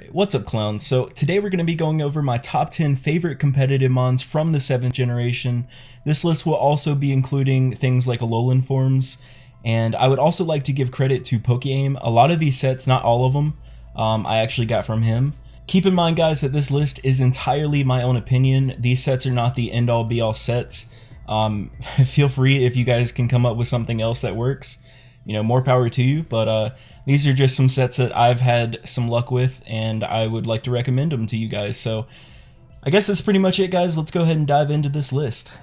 Alright, what's up clowns? So today we're going to be going over my top 10 favorite competitive mons from the 7th generation. This list will also be including things like Alolan forms, and I would also like to give credit to Pokeaim. A lot of these sets, not all of them, I actually got from him. Keep in mind guys that this list is entirely my own opinion. These sets are not the end all be all sets. Feel free if you guys can come up with something else that works. You know, more power to you, but these are just some sets that I've had some luck with, and I would like to recommend them to you guys. So I guess that's pretty much it, guys. Let's go ahead and dive into this list.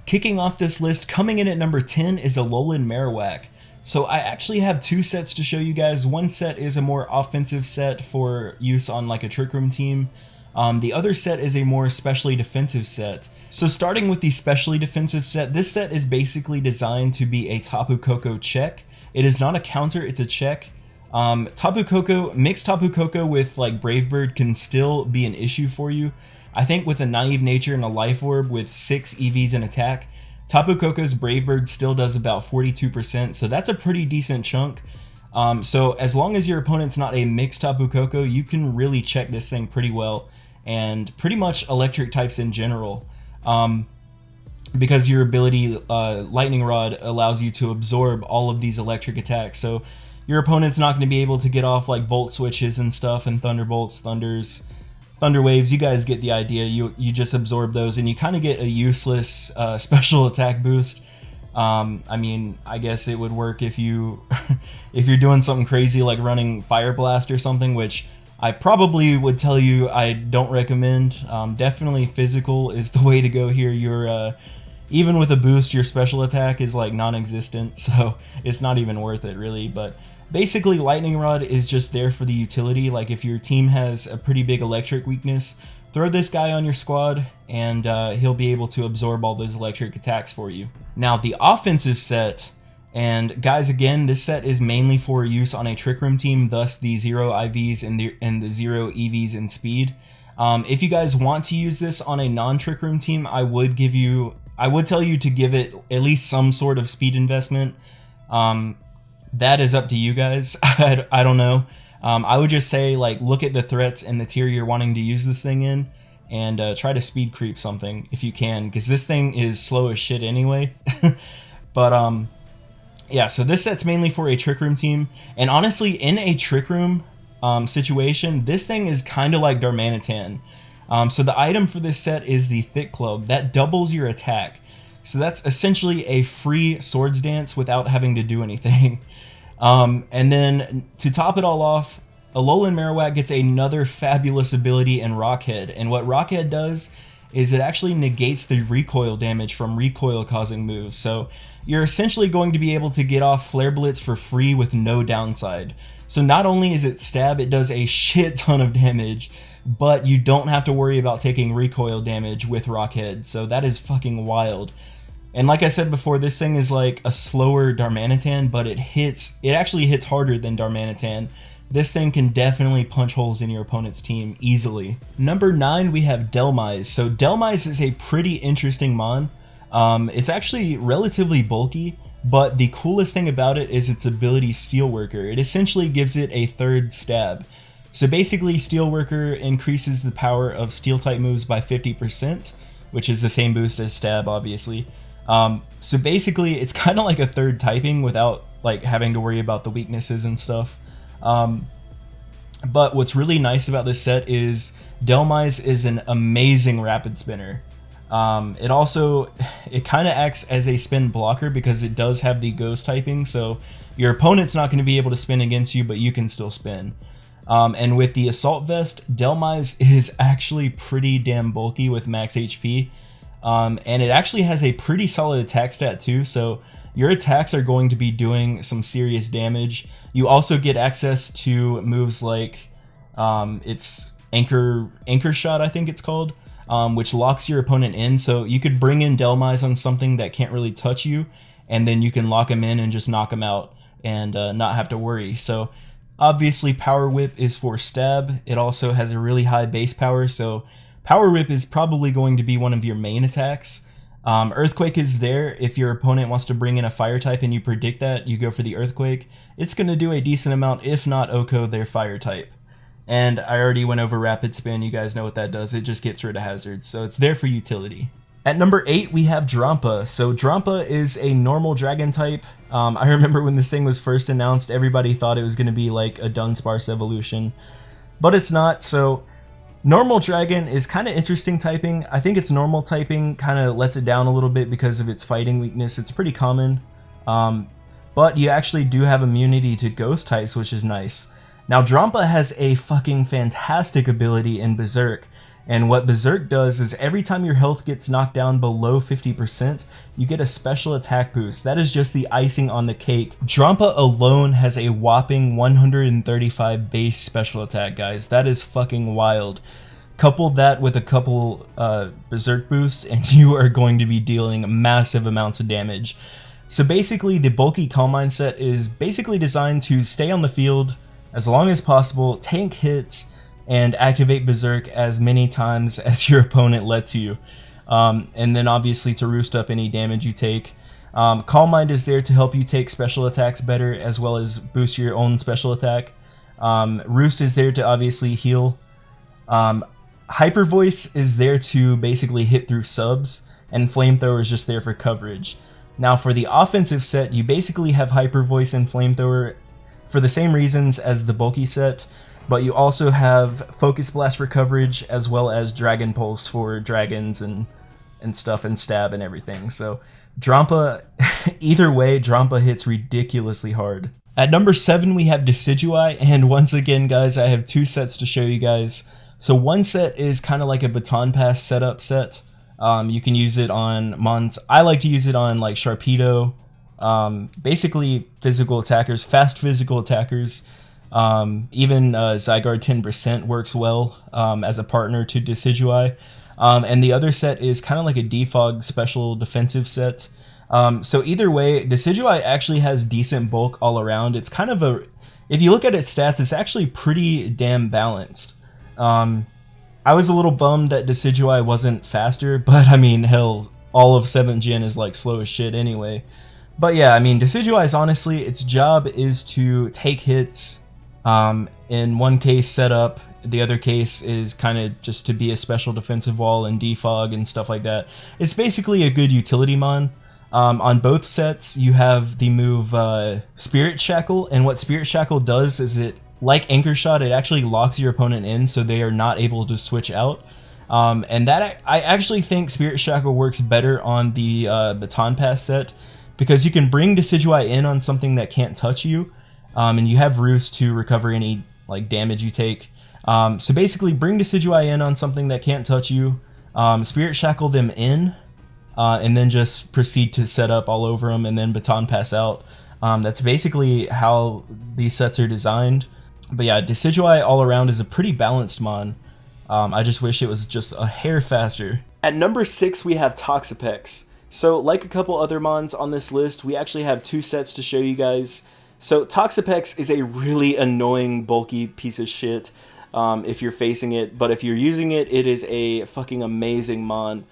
Kicking off this list, coming in at number 10 is a Lowland Marowak. So I actually have two sets to show you guys. One set is a more offensive set for use on like a Trick Room team. The other set is a more specially defensive set. So starting with the specially defensive set, this set is basically designed to be a Tapu Koko check. It is not a counter, it's a check. Tapu Koko, mixed Tapu Koko with like Brave Bird can still be an issue for you. I think with a Naive Nature and a Life Orb with 6 EVs in attack, Tapu Koko's Brave Bird still does about 42%, so that's a pretty decent chunk. So as long as your opponent's not a mixed Tapu Koko, you can really check this thing pretty well, and pretty much electric types in general. Because your ability Lightning Rod allows you to absorb all of these electric attacks, so your opponent's not going to be able to get off like Volt Switches and stuff, and Thunderbolts, Thunders, Thunder Waves. You guys get the idea. You just absorb those and you kind of get a useless special attack boost. I mean, I guess it would work if you if you're doing something crazy like running Fire Blast or something, which I probably would tell you I don't recommend. Definitely physical is the way to go here. You're even with a boost, your special attack is like non-existent, so it's not even worth it really. But basically Lightning Rod is just there for the utility. Like if your team has a pretty big electric weakness, throw this guy on your squad and he'll be able to absorb all those electric attacks for you. Now the offensive set, and guys, again, this set is mainly for use on a Trick Room team, thus the 0 IVs and the 0 EVs in speed. If you guys want to use this on a non-Trick Room team, I would tell you to give it at least some sort of speed investment. That is up to you guys. I don't know. I would just say, like, look at the threats and the tier you're wanting to use this thing in, and try to speed creep something if you can, because this thing is slow as shit anyway. But yeah, so this set's mainly for a Trick Room team, and honestly, in a Trick Room situation, this thing is kind of like Darmanitan. So the item for this set is the Thick Club. That doubles your attack. So that's essentially a free Swords Dance without having to do anything. And then to top it all off, Alolan Marowak gets another fabulous ability in Rockhead. And what Rockhead does is it actually negates the recoil damage from recoil causing moves. So you're essentially going to be able to get off Flare Blitz for free with no downside. So not only is it stab, it does a shit ton of damage, but you don't have to worry about taking recoil damage with Rockhead. So that is fucking wild. And like I said before, this thing is like a slower Darmanitan, but it actually hits harder than Darmanitan. This thing can definitely punch holes in your opponent's team easily. Number 9, we have Dhelmise. So Dhelmise is a pretty interesting mon. It's actually relatively bulky, but the coolest thing about it is its ability Steelworker. It essentially gives it a third stab. So basically Steelworker increases the power of steel type moves by 50%, which is the same boost as stab obviously. So basically it's kind of like a third typing without like having to worry about the weaknesses and stuff. But what's really nice about this set is Dhelmise is an amazing rapid spinner. It kind of acts as a spin blocker because it does have the ghost typing, so your opponent's not going to be able to spin against you, but you can still spin. And with the Assault Vest, Dhelmise is actually pretty damn bulky with max HP. And it actually has a pretty solid attack stat too, so your attacks are going to be doing some serious damage. You also get access to moves like it's Anchor Shot, I think it's called, which locks your opponent in. So you could bring in Dhelmise on something that can't really touch you, and then you can lock him in and just knock him out and not have to worry. So obviously Power Whip is for stab. It also has a really high base power, so Power Whip is probably going to be one of your main attacks. Earthquake is there if your opponent wants to bring in a fire type and you predict that, you go for the Earthquake. It's going to do a decent amount, if not OHKO their fire type. And I already went over Rapid Spin, you guys know what that does, it just gets rid of hazards, so it's there for utility. At number 8 we have Drampa. So Drampa is a normal dragon type. I remember when this thing was first announced, everybody thought it was going to be like a Dunsparce evolution, but it's not. So normal dragon is kind of interesting typing. I think its normal typing kind of lets it down a little bit because of its fighting weakness. It's pretty common, but you actually do have immunity to ghost types, which is nice. Now Drampa has a fucking fantastic ability in Berserk, and what Berserk does is every time your health gets knocked down below 50%, you get a special attack boost. That is just the icing on the cake. Drampa alone has a whopping 135 base special attack, guys. That is fucking wild. Couple that with a couple Berserk boosts and you are going to be dealing massive amounts of damage. So basically the bulky Calm Mind set is basically designed to stay on the field as long as possible, tank hits, and activate Berserk as many times as your opponent lets you. And then obviously to roost up any damage you take. Calm Mind is there to help you take special attacks better as well as boost your own special attack. Roost is there to obviously heal. Hyper Voice is there to basically hit through subs, and Flamethrower is just there for coverage. Now for the offensive set, you basically have Hyper Voice and Flamethrower for the same reasons as the bulky set, but you also have Focus Blast for coverage as well as Dragon Pulse for dragons and stuff, and stab and everything. So Drampa, either way, Drampa hits ridiculously hard. At number 7 we have Decidua, and once again guys, I have 2 sets to show you guys. So one set is kind of like a Baton Pass setup set. You can use it on Mons. I like to use it on like Sharpedo, basically physical attackers, fast physical attackers. Even Zygarde 10% works well as a partner to Decidua. And the other set is kind of like a Defog special defensive set. So either way, Decidua actually has decent bulk all around. It's kind of a, if you look at its stats, it's actually pretty damn balanced. I was a little bummed that Decidua wasn't faster, but I mean, hell, all of 7th gen is like slow as shit anyway. But yeah, I mean, Decidua is honestly, its job is to take hits, in one case set up, the other case is kind of just to be a special defensive wall and defog and stuff like that. It's basically a good utility mon. On both sets, you have the move Spirit Shackle, and what Spirit Shackle does is it, like Anchor Shot, it actually locks your opponent in so they are not able to switch out. And that, I actually think Spirit Shackle works better on the Baton Pass set, because you can bring Decidua in on something that can't touch you, and you have Roost to recover any like damage you take. So basically bring Decidua in on something that can't touch you, Spirit Shackle them in, and then just proceed to set up all over them and then Baton Pass out. That's basically how these sets are designed. But yeah, Decidua all around is a pretty balanced mon. I just wish it was just a hair faster. At number 6 we have Toxapex. So like a couple other mons on this list, we actually have 2 sets to show you guys. So Toxapex is a really annoying bulky piece of shit if you're facing it, but if you're using it, it is a fucking amazing mon.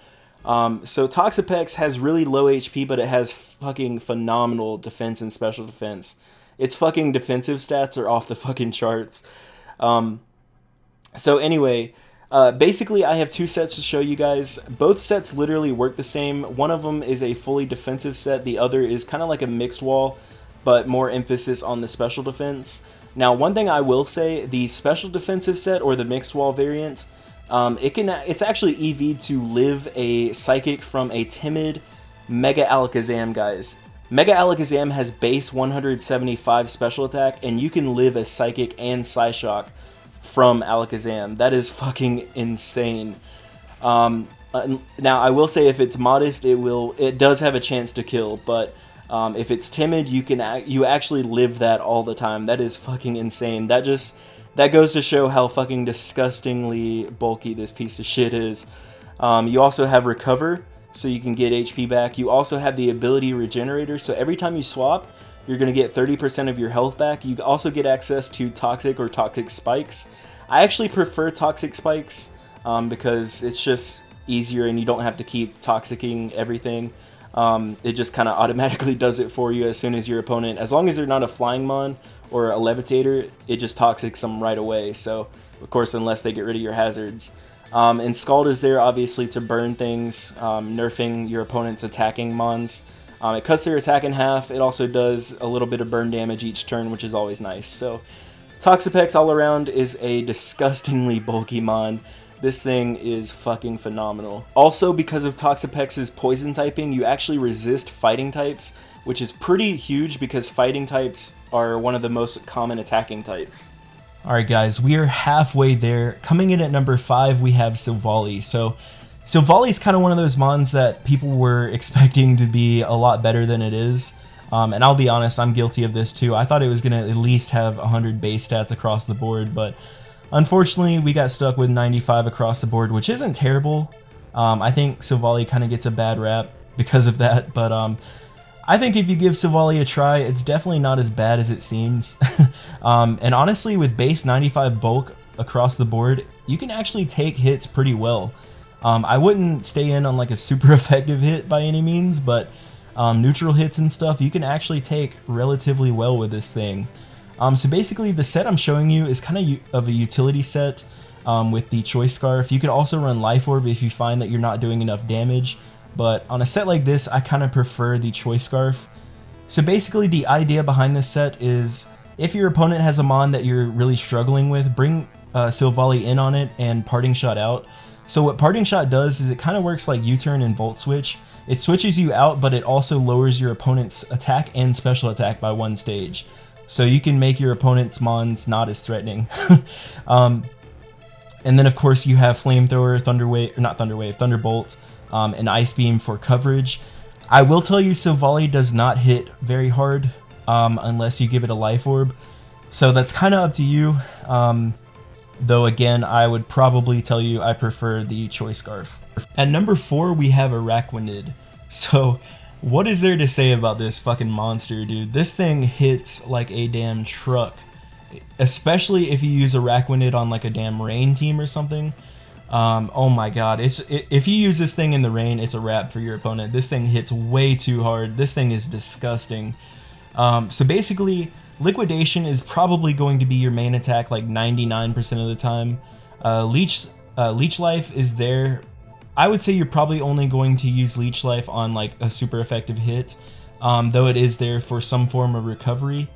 So Toxapex has really low HP, but it has fucking phenomenal defense and special defense. Its fucking defensive stats are off the fucking charts. So anyway, basically I have 2 sets to show you guys. Both sets literally work the same. One of them is a fully defensive set. The other is kind of like a mixed wall, but more emphasis on the special defense. Now, one thing I will say, the special defensive set or the mixed wall variant, it's actually EV'd to live a Psychic from a timid Mega Alakazam, guys. Mega Alakazam has base 175 special attack, and you can live a Psychic and Psyshock from Alakazam. That is fucking insane. Now, I will say if it's modest, it does have a chance to kill, but if it's timid, you actually live that all the time. That is fucking insane. That goes to show how fucking disgustingly bulky this piece of shit is. You also have Recover, so you can get HP back. You also have the ability Regenerator, so every time you swap, you're going to get 30% of your health back. You also get access to Toxic or Toxic Spikes. I actually prefer Toxic Spikes because it's just easier and you don't have to keep toxicking everything. It just kind of automatically does it for you as soon as your opponent, as long as they're not a Flying Mon or a Levitator, it just toxics them right away. So, of course, unless they get rid of your hazards. And Scald is there, obviously, to burn things, nerfing your opponent's attacking mons. It cuts their attack in half. It also does a little bit of burn damage each turn, which is always nice. So, Toxapex all around is a disgustingly bulky mon. This thing is fucking phenomenal. Also, because of Toxapex's poison typing, you actually resist fighting types, which is pretty huge because fighting types are one of the most common attacking types. Alright guys, we are halfway there. Coming in at number 5, we have Silvally. So, Silvally is kind of one of those mons that people were expecting to be a lot better than it is. And I'll be honest, I'm guilty of this too. I thought it was going to at least have 100 base stats across the board, but unfortunately we got stuck with 95 across the board, which isn't terrible. I think Silvally kind of gets a bad rap because of that, but I think if you give Silvally a try, it's definitely not as bad as it seems. And honestly, with base 95 bulk across the board, you can actually take hits pretty well. I wouldn't stay in on like a super effective hit by any means, but neutral hits and stuff, you can actually take relatively well with this thing. So basically, the set I'm showing you is kind of a utility set with the Choice Scarf. You could also run Life Orb if you find that you're not doing enough damage, but on a set like this, I kind of prefer the Choice Scarf. So basically, the idea behind this set is if your opponent has a mon that you're really struggling with, bring Silvally in on it and Parting Shot out. So what Parting Shot does is it kind of works like U-turn and Volt Switch. It switches you out, but it also lowers your opponent's attack and special attack by 1 stage. So you can make your opponent's mons not as threatening. And then of course you have Flamethrower, Thunderbolt, and Ice Beam for coverage. I will tell you Silvally does not hit very hard unless you give it a Life Orb. So that's kind of up to you. Though again, I would probably tell you I prefer the Choice Scarf. At number 4, we have Araquanid. So, what is there to say about this fucking monster, dude? This thing hits like a damn truck. Especially if you use Araquanid on like a damn rain team or something. Oh my god, if you use this thing in the rain, it's a wrap for your opponent. This thing hits way too hard. This thing is disgusting. So basically, Liquidation is probably going to be your main attack like 99% of the time. Leech Life is there. I would say you're probably only going to use Leech Life on like a super effective hit, though it is there for some form of recovery.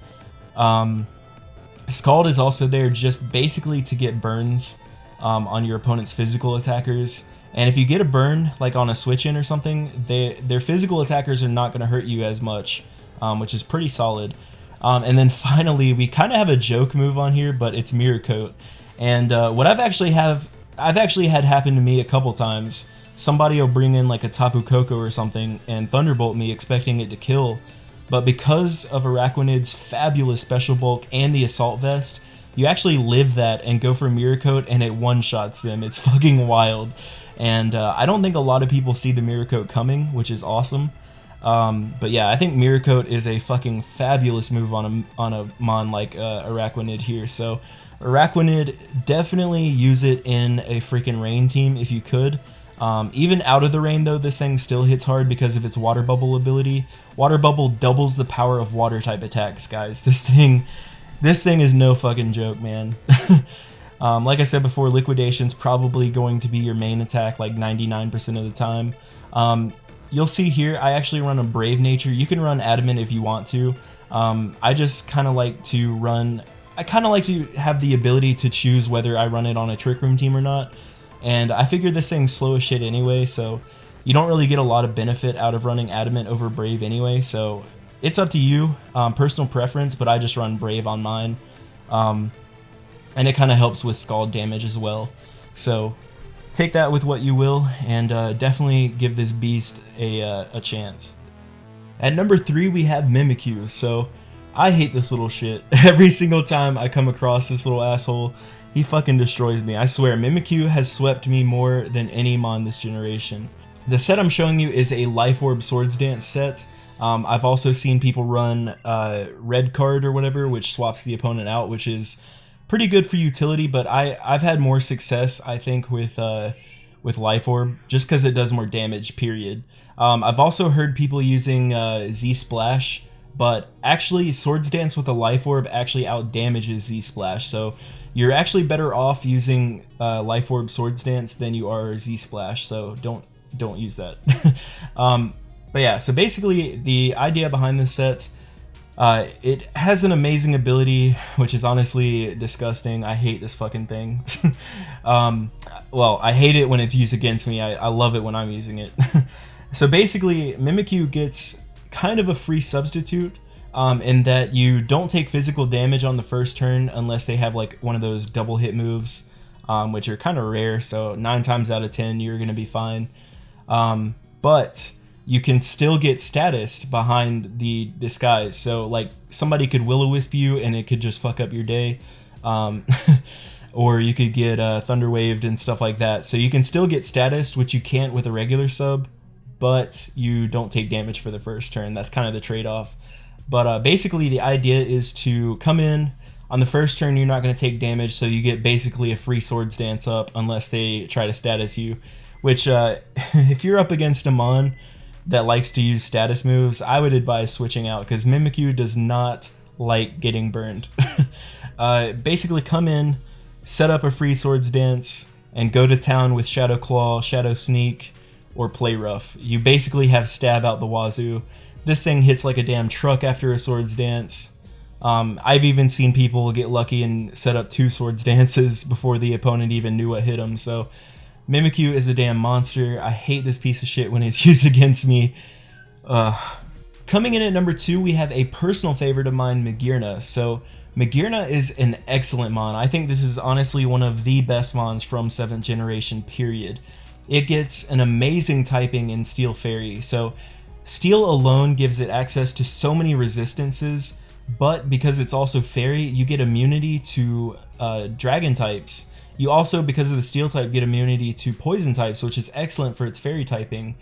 Scald is also there just basically to get burns on your opponent's physical attackers. And if you get a burn like on a switch in or something, their physical attackers are not going to hurt you as much, which is pretty solid. And then finally, we kind of have a joke move on here, but it's Mirror Coat. And what I've actually had happen to me a couple times. Somebody will bring in like a Tapu Koko or something and Thunderbolt me expecting it to kill. But because of Araquanid's fabulous special bulk and the Assault Vest, you actually live that and go for Mirror Coat and it one-shots them. It's fucking wild. And I don't think a lot of people see the Mirror Coat coming, which is awesome. But yeah, I think Mirror Coat is a fucking fabulous move on a mon like Araquanid here. So Araquanid, definitely use it in a freaking rain team if you could. Even out of the rain though, this thing still hits hard because of its Water Bubble ability. Water Bubble doubles the power of water type attacks, guys. This thing is no fucking joke, man. Like I said before, Liquidation's probably going to be your main attack like 99% of the time. You'll see here, I actually run a Brave Nature. You can run Adamant if you want to. I just kind of like to run... I kind of like to have the ability to choose whether I run it on a Trick Room team or not. And I figure this thing's slow as shit anyway, so you don't really get a lot of benefit out of running Adamant over Brave anyway, so it's up to you, personal preference, but I just run Brave on mine. And it kind of helps with Scald damage as well. So take that with what you will, and definitely give this beast a chance. At number 3, we have Mimikyu. So I hate this little shit. Every single time I come across this little asshole, he fucking destroys me. I swear, Mimikyu has swept me more than any mon this generation. The set I'm showing you is a Life Orb Swords Dance set. I've also seen people run Red Card or whatever, which swaps the opponent out, which is pretty good for utility, but I've had more success, I think, with Life Orb, just because it does more damage, period. I've also heard people using Z-Splash but actually Swords Dance with a Life Orb actually outdamages Z-Splash, so you're actually better off using Life Orb Swords Dance than you are Z-Splash, so don't use that. But yeah, so basically the idea behind this set, it has an amazing ability, which is honestly disgusting. I hate this fucking thing. Well, I hate it when it's used against me. I love it when I'm using it. So basically, Mimikyu gets kind of a free substitute in that you don't take physical damage on the first turn unless they have like one of those double hit moves, which are kind of rare, so 9 times out of 10 you're going to be fine. But you can still get statused behind the disguise, so like somebody could Will-O-Wisp you and it could just fuck up your day, or you could get Thunder Waved and stuff like that, so you can still get statused, which you can't with a regular sub, but you don't take damage for the first turn. That's kind of the trade-off. But basically the idea is to come in on the first turn, you're not going to take damage, so you get basically a free Swords Dance up unless they try to status you, which if you're up against a Mon that likes to use status moves, I would advise switching out because Mimikyu does not like getting burned. Basically come in, set up a free Swords Dance, and go to town with Shadow Claw, Shadow Sneak, or Play Rough. You basically have stab out the wazoo. This thing hits like a damn truck after a Swords Dance. I've even seen people get lucky and set up 2 Swords Dances before the opponent even knew what hit them, so Mimikyu is a damn monster. I hate this piece of shit when it's used against me. Coming in at number 2, we have a personal favorite of mine, Magearna. So Magearna is an excellent mon. I think this is honestly one of the best mons from 7th generation, period. It gets an amazing typing in Steel Fairy. So Steel alone gives it access to so many resistances, but because it's also Fairy, you get immunity to Dragon types. You also, because of the Steel type, get immunity to Poison types, which is excellent for its Fairy typing.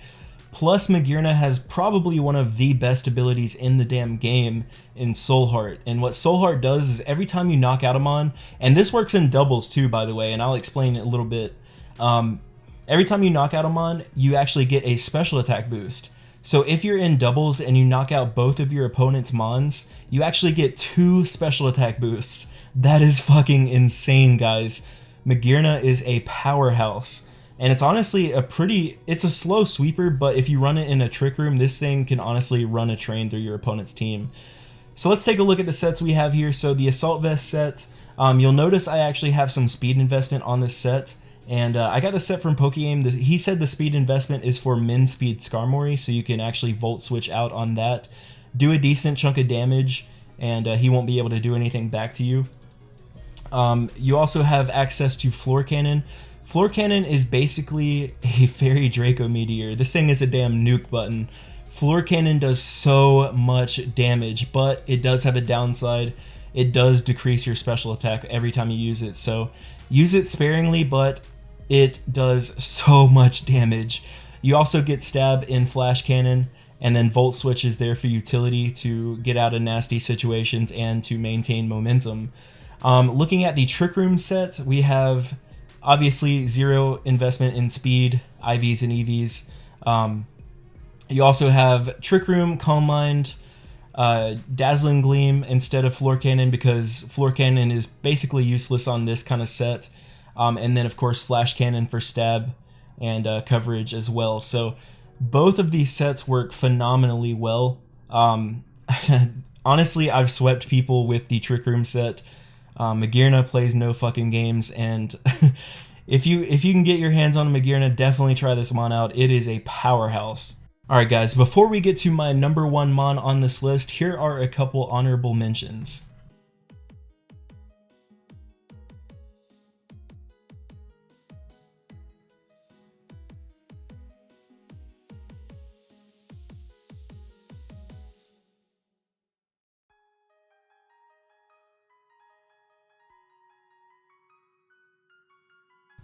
Plus, Magearna has probably one of the best abilities in the damn game in Soul Heart. And what Soul Heart does is every time you knock out a mon, and this works in doubles too, by the way, and I'll explain it a little bit. Every time you knock out a mon, you actually get a special attack boost. So if you're in doubles and you knock out both of your opponent's mons, you actually get 2 special attack boosts. That is fucking insane, guys. Magearna is a powerhouse, and it's honestly it's a slow sweeper, but if you run it in a Trick Room, this thing can honestly run a train through your opponent's team. So let's take a look at the sets we have here. So the Assault Vest set, you'll notice I actually have some speed investment on this set, and I got the set from Pokeaim. He said the speed investment is for Min Speed Skarmory, so you can actually Volt Switch out on that, do a decent chunk of damage, and he won't be able to do anything back to you. You also have access to Floor Cannon. Floor Cannon is basically a Fairy Draco Meteor. This thing is a damn nuke button. Floor Cannon does so much damage, but it does have a downside. It does decrease your special attack every time you use it, so use it sparingly, but it does so much damage. You also get Stab in Flash Cannon, and then Volt Switch is there for utility to get out of nasty situations and to maintain momentum. Looking at the Trick Room set, we have obviously 0 investment in speed, IVs and EVs. You also have Trick Room, Calm Mind, Dazzling Gleam instead of Floor Cannon because Floor Cannon is basically useless on this kind of set. And then of course Flash Cannon for stab and coverage as well. So both of these sets work phenomenally well. Honestly, I've swept people with the Trick Room set. Magearna plays no fucking games, and if you can get your hands on a Magearna, definitely try this mon out. It is a powerhouse. Alright guys, before we get to my number 1 mon on this list, here are a couple honorable mentions.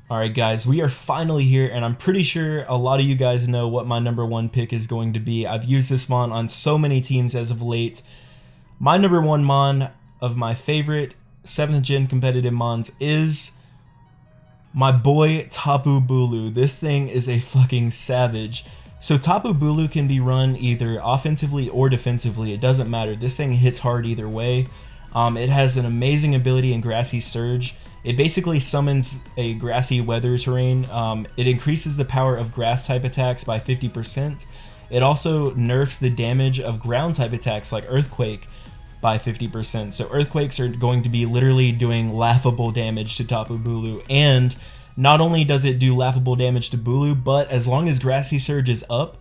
Alright guys, we are finally here, and I'm pretty sure a lot of you guys know what my number 1 pick is going to be. I've used this mon on so many teams as of late. My number 1 mon of my favorite 7th gen competitive mons is my boy Tapu Bulu. This thing is a fucking savage. So Tapu Bulu can be run either offensively or defensively. It doesn't matter. This thing hits hard either way. It has an amazing ability in Grassy Surge. It basically summons a grassy weather terrain. It increases the power of grass type attacks by 50%. It also nerfs the damage of ground type attacks like Earthquake by 50%. So Earthquakes are going to be literally doing laughable damage to Tapu Bulu. And not only does it do laughable damage to Bulu, but as long as Grassy Surge is up,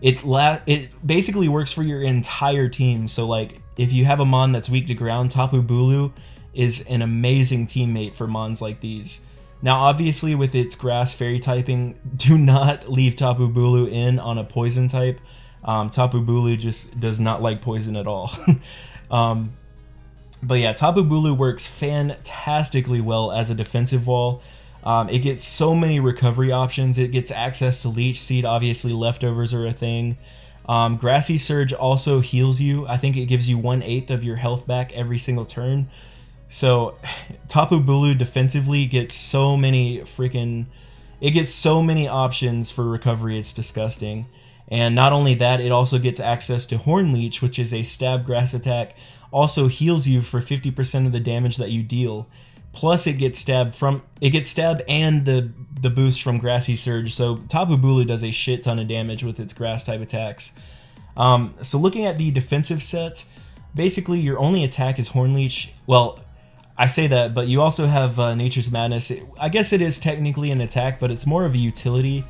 it basically works for your entire team. So like if you have a Mon that's weak to ground, Tapu Bulu is an amazing teammate for Mons like these. Now obviously with its grass fairy typing, do not leave Tapu Bulu in on a poison type. Tapu Bulu just does not like poison at all. But yeah, Tapu Bulu works fantastically well as a defensive wall. It gets so many recovery options. It gets access to Leech Seed. Obviously, leftovers are a thing. Grassy Surge also heals you. I think it gives you 1/8 of your health back every single turn. So Tapu Bulu defensively gets so many it gets so many options for recovery. It's disgusting. And not only that, it also gets access to Horn Leech, which is a stab grass attack. Also heals you for 50% of the damage that you deal. Plus it gets stabbed and the boost from Grassy Surge. So Tapu Bulu does a shit ton of damage with its grass type attacks. So looking at the defensive set, basically your only attack is Horn Leech. Well, I say that, but you also have Nature's Madness. I guess it is technically an attack, but it's more of a utility.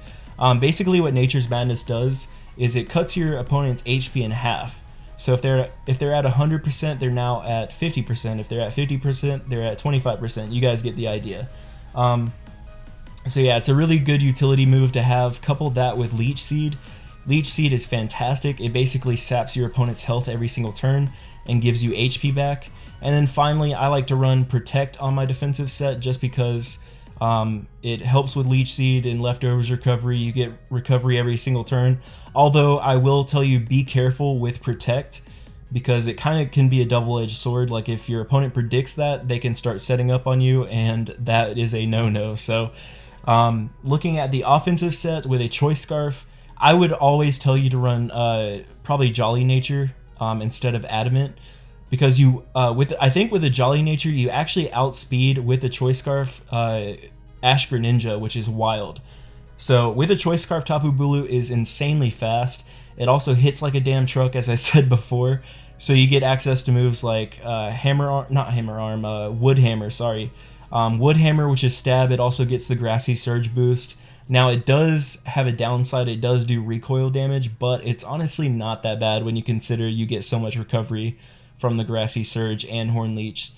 Basically what Nature's Madness does is it cuts your opponent's HP in half. So if they're at 100%, they're now at 50%. If they're at 50%, they're at 25%. You guys get the idea. So yeah, it's a really good utility move to have. Couple that with Leech Seed. Leech Seed is fantastic. It basically saps your opponent's health every single turn and gives you HP back. And then finally, I like to run Protect on my defensive set just because it helps with Leech Seed and leftovers recovery. You get recovery every single turn. Although I will tell you, be careful with Protect because it kind of can be a double-edged sword. Like if your opponent predicts that, they can start setting up on you, and that is a no-no. So looking at the offensive set with a Choice Scarf, I would always tell you to run probably Jolly Nature instead of Adamant. Because I think with a Jolly Nature, you actually outspeed with the Choice Scarf Ash Greninja, which is wild. So with a Choice Scarf, Tapu Bulu is insanely fast. It also hits like a damn truck, as I said before. So you get access to moves like Wood Hammer, sorry. Wood Hammer, which is stab. It also gets the Grassy Surge boost. Now it does have a downside. It does do recoil damage, but it's honestly not that bad when you consider you get so much recovery from the Grassy Surge and Horn Leech.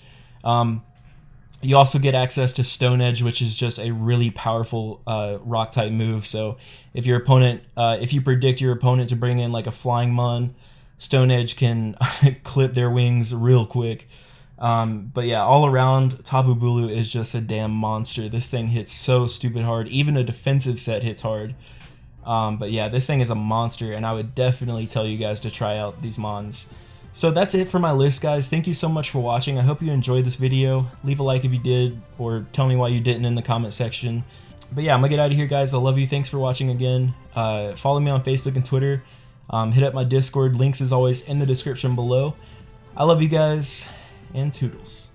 You also get access to Stone Edge, which is just a really powerful rock type move. So if your opponent, if you predict your opponent to bring in like a Flying Mon, Stone Edge can clip their wings real quick. But yeah, all around, Tapu Bulu is just a damn monster. This thing hits so stupid hard. Even a defensive set hits hard. But yeah, this thing is a monster, and I would definitely tell you guys to try out these Mons. So that's it for my list, guys. Thank you so much for watching. I hope you enjoyed this video. Leave a like if you did, or tell me why you didn't in the comment section. But yeah, I'm gonna get out of here, guys. I love you. Thanks for watching again. Follow me on Facebook and Twitter. Hit up my Discord. Links, as always, in the description below. I love you guys, and toodles.